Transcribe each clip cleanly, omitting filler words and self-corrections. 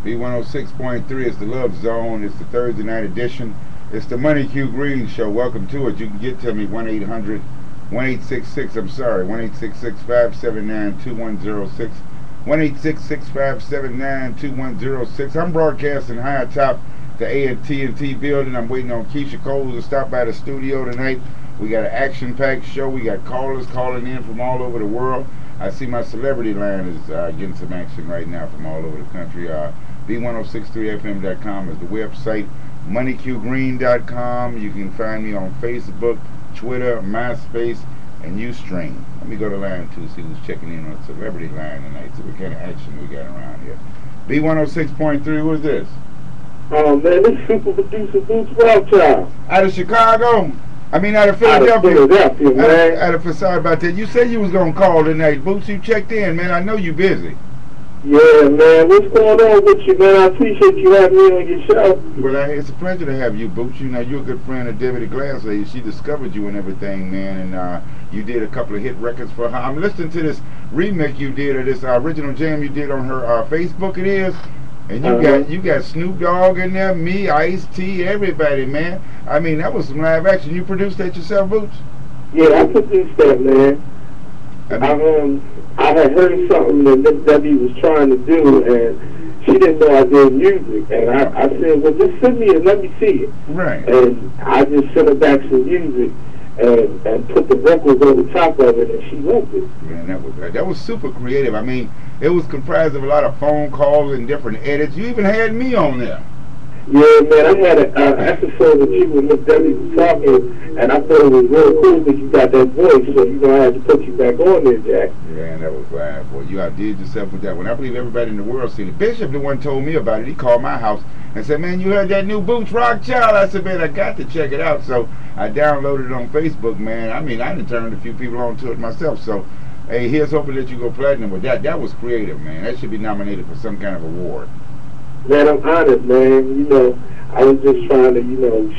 B106.3 is the Love Zone. It's the Thursday night edition. It's the Money Q Green Show. Welcome to it. You can get to me 1-800-1866. I'm sorry, 1-866-579-2106. 1-866-579-2106. I'm broadcasting high atop the A&T building. I'm waiting on Keisha Cole to stop by the studio tonight. We got an action-packed show. We got callers calling in from all over the world. I see my celebrity line is getting some action right now from all over the country. B1063fm.com is the website. moneyqgreen.com. You can find me on Facebook, Twitter, MySpace, and Ustream. Let me go to line 2, see who's checking in on the celebrity line tonight, see what kind of action we got around here. B106.3, who is this? Oh man, this is super producer bootz Rothchylde. Out of Chicago? I mean out of Philadelphia. Man. Out of sorry about that. You said you was gonna call tonight, Bootz. You checked in, man. I know you busy. Yeah, man. What's going on with you, man? I appreciate you having me on your show. Well, it's a pleasure to have you, Bootz. You know, you're a good friend of Debbie the Glass Lady. She discovered you and everything, man, and you did a couple of hit records for her. I'm listening to this remix you did of this original jam you did on her Facebook. It is. And you got Snoop Dogg in there, me, Ice-T, everybody, man. I mean, that was some live action. You produced that yourself, Bootz? Yeah, I produced that, man. I had heard something that Debbie was trying to do, and she didn't know I did music. And I said, well, just send me and let me see it. Right. And I just sent her back some music and put the vocals on the top of it, and she loved it. Man, that was super creative. I mean, it was comprised of a lot of phone calls and different edits. You even had me on there. Yeah, man, I had an episode with you when Miss Debbie was talking, and I thought it was real cool because you got that voice, so I had to put you back on there, Jack. Yeah, that was live, boy. You outdid yourself with that one. I believe everybody in the world seen it. Bishop, the one told me about it. He called my house and said, man, you heard that new Bootz Rothchylde? I said, man, I got to check it out. So I downloaded it on Facebook, man. I mean, I done turned a few people on to it myself, so hey, here's hoping that you go platinum with that. That was creative, man. That should be nominated for some kind of award. Man, I'm honored, man. You know, I was just trying to,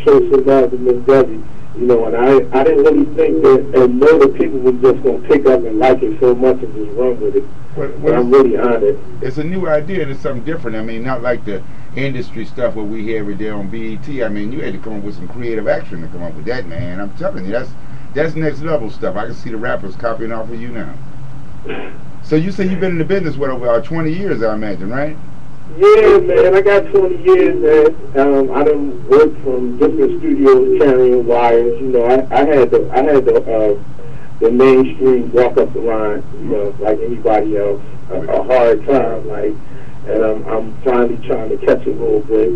show some love to Miss Debbie. And I didn't really think that, and know that people were just going to pick up and like it so much and just run with it. But I'm really honored. It's a new idea and it's something different. I mean, not like the industry stuff what we hear every day on BET. I mean, you had to come up with some creative action to come up with that, man. I'm telling you, that's next level stuff. I can see the rappers copying off of you now. So you say you've been in the business, what, over 20 years, I imagine, right? Yeah, man, I got 20 years, man. I done worked from different studios carrying wires. I had the mainstream walk up the line, like anybody else. A hard time, and I'm finally trying to catch a little bit.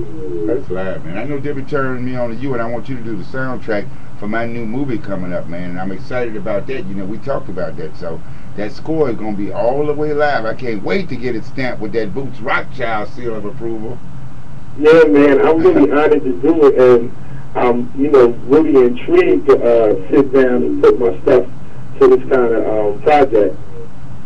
That's live, man. I know Debbie turned me on to you, and I want you to do the soundtrack for my new movie coming up, man. And I'm excited about that. We talked about that, so that score is going to be all the way live. I can't wait to get it stamped with that Bootz Rothchylde seal of approval. Yeah, man, I'm really honored to do it, and I'm, really intrigued to sit down and put my stuff to this kind of project.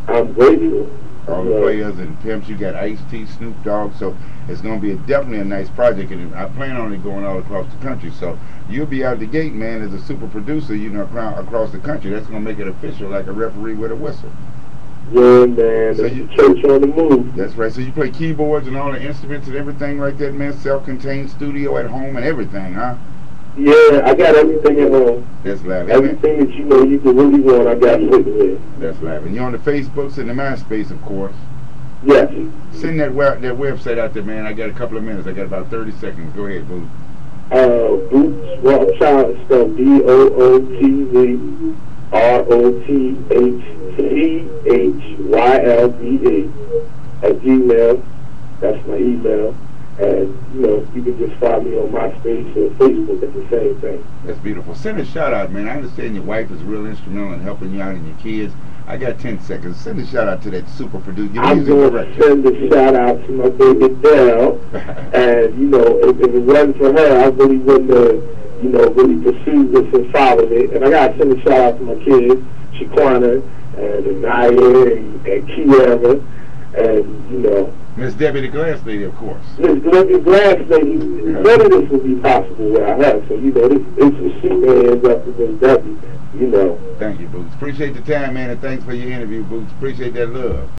I'm grateful. All the players and pimps, you got Ice-T, Snoop Dogg, so it's going to be definitely a nice project, and I plan on it going all across the country. So you'll be out the gate, man, as a super producer, across the country. That's going to make it official, like a referee with a whistle. Yeah, man. So you church on the move. That's right. So you play keyboards and all the instruments and everything like that, man. Self-contained studio at home and everything, huh? Yeah, I got everything at home. That's live. Everything that you can really want, I got it with me. That's live. And you're on the Facebooks and the MySpace, of course. Yes. Send that website out there, man. I got a couple of minutes. I got about 30 seconds. Go ahead, Bootz. Bootz Rothchylde, spelled BOOTZ @Gmail. That's my email. And, you can just find me on MySpace or Facebook at the same thing. That's beautiful. Send a shout out, man. I understand your wife is real instrumental in helping you out and your kids. I got 10 seconds. Send a shout out to that super producer. I'm going to send a shout out to my baby Dell. And, if it wasn't for her, I really wouldn't have, really pursued this and followed it. And I got to send a shout out to my kids, Shaquana and Naya and Kiara. And, Miss Debbie the Glass Lady, of course. Miss Debbie the Glass Lady, none of this would be possible without her. So, it's a super hands up to Miss Debbie, Thank you, Bootz. Appreciate the time, man, and thanks for your interview, Bootz. Appreciate that love.